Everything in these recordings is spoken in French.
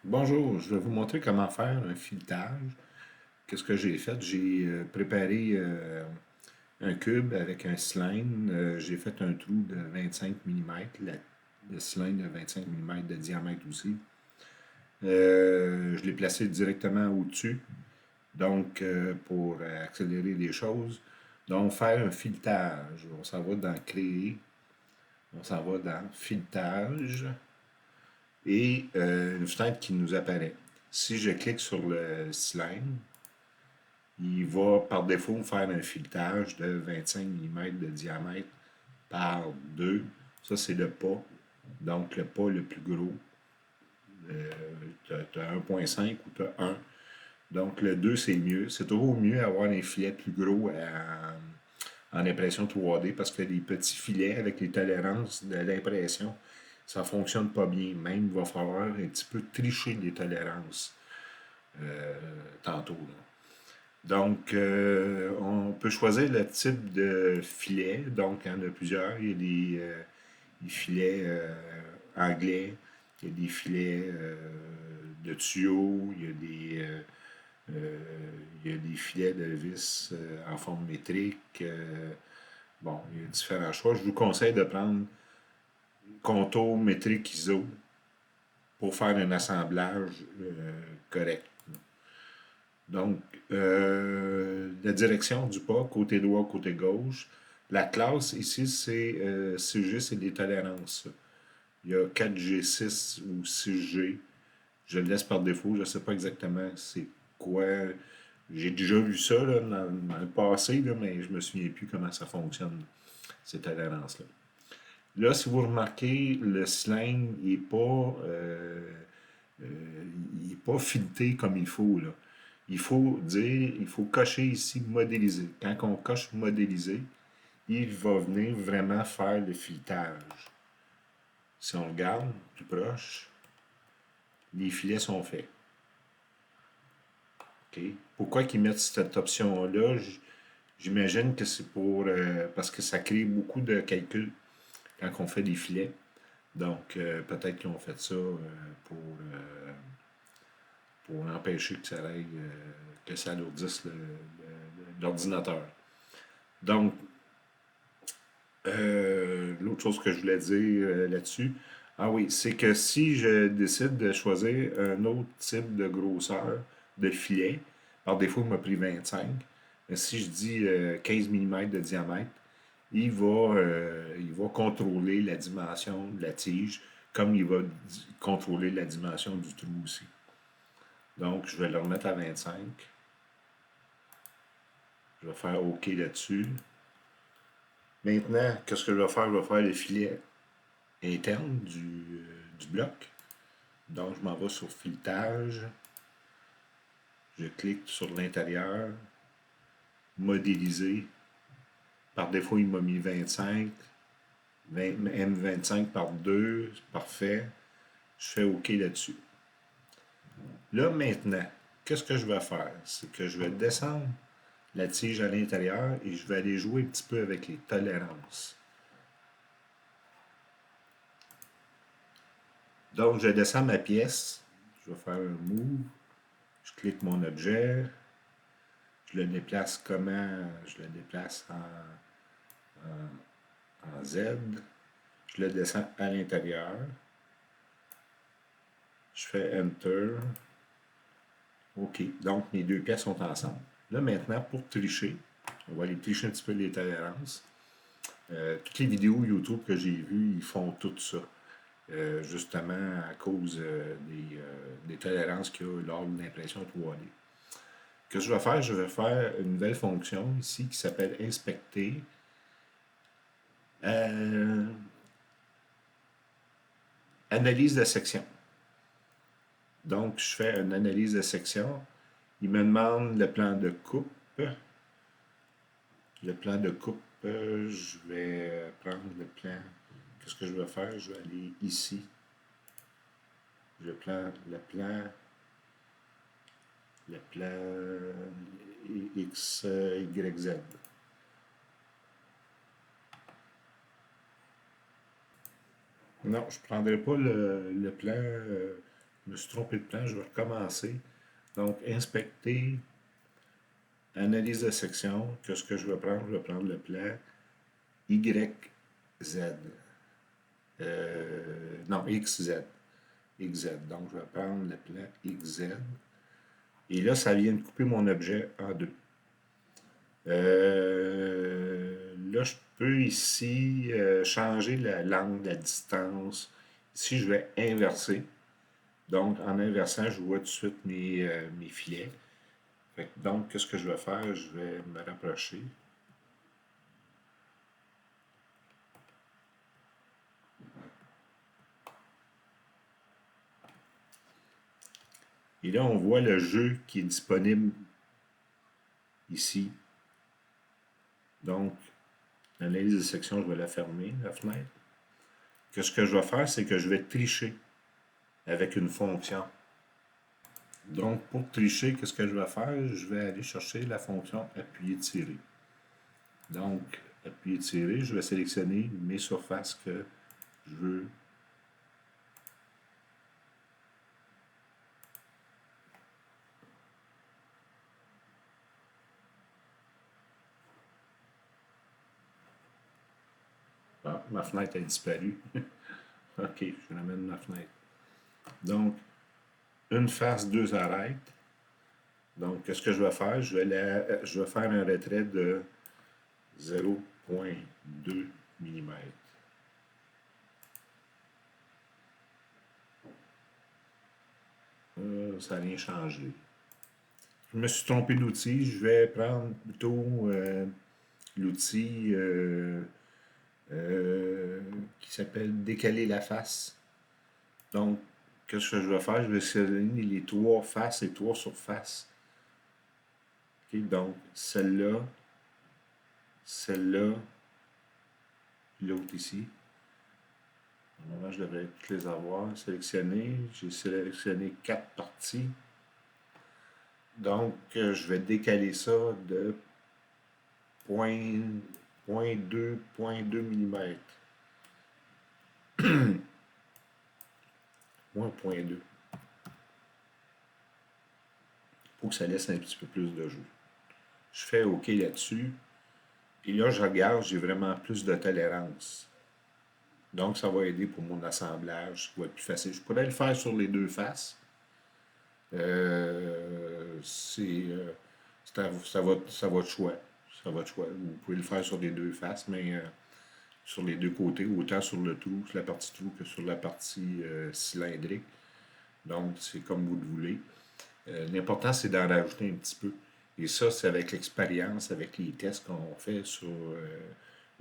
Bonjour, je vais vous montrer comment faire un filetage. Qu'est-ce que j'ai fait? J'ai préparé un cube avec un cylindre. J'ai fait un trou de 25 mm, le cylindre de 25 mm de diamètre aussi. Je l'ai placé directement au-dessus, donc pour accélérer les choses. Donc, faire un filetage. On s'en va dans Créer, on s'en va dans Filetage et une fenêtre qui nous apparaît. Si je clique sur le cylindre, il va par défaut faire un filetage de 25 mm de diamètre par 2. Ça, c'est le pas. Donc, le pas le plus gros. Tu as 1,5 ou tu as 1. Donc, le 2, c'est mieux. C'est toujours mieux d'avoir un filet plus gros en impression 3D parce que les petits filets avec les tolérances de l'impression, ça ne fonctionne pas bien. Même, il va falloir un petit peu tricher les tolérances tantôt. Là. Donc, on peut choisir le type de filet. Donc, il y en a plusieurs. Il y a des filets anglais, il y a des filets de tuyaux, euh, il y a des filets de vis en forme métrique. Bon, il y a différents choix. Je vous conseille de prendre contour métrique ISO pour faire un assemblage correct. Donc, la direction du pas, côté droit, côté gauche. La classe ici, c'est juste les tolérances. Il y a 4G6 ou 6G. Je le laisse par défaut. Je ne sais pas exactement c'est quoi. J'ai déjà vu ça là, dans le passé, là, mais je ne me souviens plus comment ça fonctionne, ces tolérances-là. Là, si vous remarquez, le cylindre n'est pas, il est pas fileté comme il faut. Là. Il faut cocher ici modéliser. Quand on coche modéliser, il va venir vraiment faire le filetage. Si on regarde plus proche, les filets sont faits. Okay? Pourquoi ils mettent cette option-là? J'imagine que c'est pour parce que ça crée beaucoup de calculs quand on fait des filets. Donc, peut-être qu'ils ont fait ça pour empêcher que ça aille, que ça alourdisse l'ordinateur. Donc, l'autre chose que je voulais dire là-dessus, ah oui, c'est que si je décide de choisir un autre type de grosseur de filet, par défaut, il m'a pris 25. Mais si je dis 15 mm de diamètre, il va contrôler la dimension de la tige, comme il va contrôler la dimension du trou aussi. Donc, je vais le remettre à 25. Je vais faire OK là-dessus. Maintenant, qu'est-ce que je vais faire? Je vais faire le filet interne du bloc. Donc, je m'en vais sur filetage. Je clique sur l'intérieur. Modéliser. Par défaut, il m'a mis 25. M25 par 2. C'est parfait. Je fais OK là-dessus. Là, maintenant, qu'est-ce que je vais faire? C'est que je vais descendre la tige à l'intérieur et je vais aller jouer un petit peu avec les tolérances. Donc, je descends ma pièce. Je vais faire un move. Je clique mon objet. Je le déplace comment? Je le déplace en Z. Je le descends à l'intérieur. Je fais Enter. OK. Donc, mes deux pièces sont ensemble. Là, maintenant, pour tricher, on va aller tricher un petit peu les tolérances. Toutes les vidéos YouTube que j'ai vues, ils font tout ça. Justement à cause des tolérances qu'il y a lors de l'impression 3D. Ce que je vais faire? Je vais faire une nouvelle fonction ici qui s'appelle inspecter. Euh, Analyse de section. Donc, je fais une analyse de section. Il me demande le plan de coupe. Le plan de coupe, je vais prendre le plan. Qu'est-ce que je vais faire? Je vais aller ici. Je prends le plan X, Y, Z. Non, je ne prendrai pas le plan Je me suis trompé de plan, je vais recommencer. Donc, inspecter, analyse de section. Qu'est-ce que je vais prendre? Je vais prendre le plan YZ. Non, XZ. XZ. Donc, je vais prendre le plan XZ. Et là, ça vient de couper mon objet en deux. Là, je peux ici changer l'angle, la distance. Ici, je vais inverser. Donc, en inversant, je vois tout de suite mes filets. Donc, qu'est-ce que je vais faire? Je vais me rapprocher. Et là, on voit le jeu qui est disponible ici. Donc, l'analyse de section, je vais la fermer, la fenêtre. Ce que je vais faire, c'est que je vais tricher avec une fonction. Donc, pour tricher, qu'est-ce que je vais faire? Je vais aller chercher la fonction appuyer-tirer. Donc, appuyer-tirer, je vais sélectionner mes surfaces que je veux. Ah, ma fenêtre a disparu. OK, je ramène ma fenêtre. Donc, une face, deux arêtes. Donc, qu'est-ce que je vais faire? Je vais faire un retrait de 0,2 mm. Ça n'a rien changé. Je me suis trompé d'outil. Je vais prendre plutôt l'outil qui s'appelle décaler la face. Donc, qu'est-ce que je vais faire? Je vais sélectionner les trois faces et trois surfaces. Okay, donc, celle-là, celle-là, l'autre ici. Normalement, je devrais toutes les avoir sélectionnées. J'ai sélectionné 4 parties. Donc, je vais décaler ça de 0,2 mm. Moins 0,2. Pour que ça laisse un petit peu plus de jeu. Je fais OK là-dessus. Et là, je regarde, j'ai vraiment plus de tolérance. Donc, ça va aider pour mon assemblage. Ça va être plus facile. Je pourrais le faire sur les deux faces. Ça va de choix. Ça va de choix. Vous pouvez le faire sur les deux faces, mais sur les deux côtés, autant sur le trou, sur la partie trou que sur la partie cylindrique. Donc, c'est comme vous le voulez. L'important, c'est d'en rajouter un petit peu. Et ça, c'est avec l'expérience, avec les tests qu'on fait sur.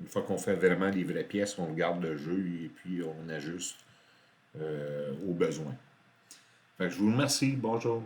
Une fois qu'on fait vraiment les vraies pièces, on regarde le jeu et puis on ajuste aux besoins. Fait que je vous remercie. Bonjour.